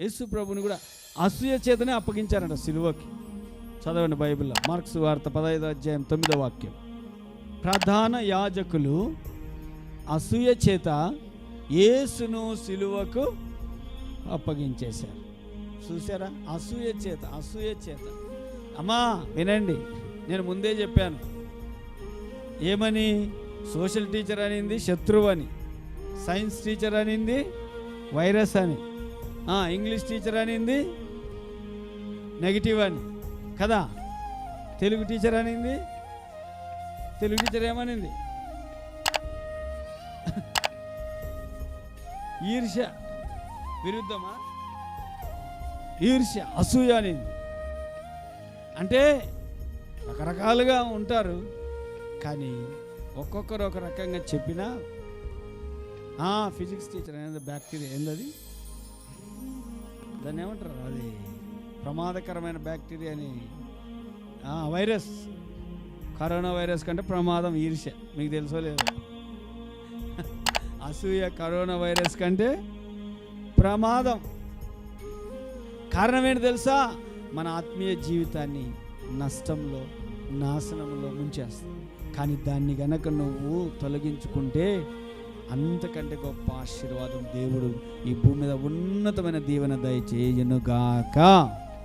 యేసు ప్రభుని కూడా అసూయ చేతనే అప్పగించారంట సిలువకి. చదవండి బైబిల్లో మార్క్స్ వార్త 15వ అధ్యాయం 9వ వాక్యం. ప్రధాన యాజకులు అసూయ చేత యేసును సిలువకు అప్పగించేశారు. చూసారా? అసూయ చేత. అమ్మా వినండి, నేను ముందే చెప్పాను. ఏమని? సోషల్ టీచర్ అనింది శత్రువు అని, సైన్స్ టీచర్ అనింది వైరస్ అని, ఇంగ్లీష్ టీచర్ అనింది నెగిటివ్ అని కదా. తెలుగు టీచర్ అనింది, తెలుగు టీచర్ ఏమనింది? ఈర్ష్య, విరుద్ధమా? ఈర్ష్య, అసూయ అనింది. అంటే రకరకాలుగా ఉంటారు, కానీ ఒక్కొక్కరు ఒక రకంగా చెప్పినా ఫిజిక్స్ టీచర్ అనేది బ్యాక్టీరియా ఏందది, దాన్ని ఏమంటారు, అది ప్రమాదకరమైన బ్యాక్టీరియా అని, వైరస్, కరోనా వైరస్ కంటే ప్రమాదం ఈర్ష్య. మీకు తెలుసో లేదు? అసూయ కరోనా వైరస్ కంటే ప్రమాదం. కారణం ఏంటి తెలుసా? మన ఆత్మీయ జీవితాన్ని నష్టంలో, నాశనంలో ముంచేస్తుంది. కానీ దాన్ని గనక నువ్వు తొలగించుకుంటే అంతకంటే గొప్ప ఆశీర్వాదం దేవుడు ఈ భూమి మీద ఉన్నతమైన దీవెన దయచేయునుగాక.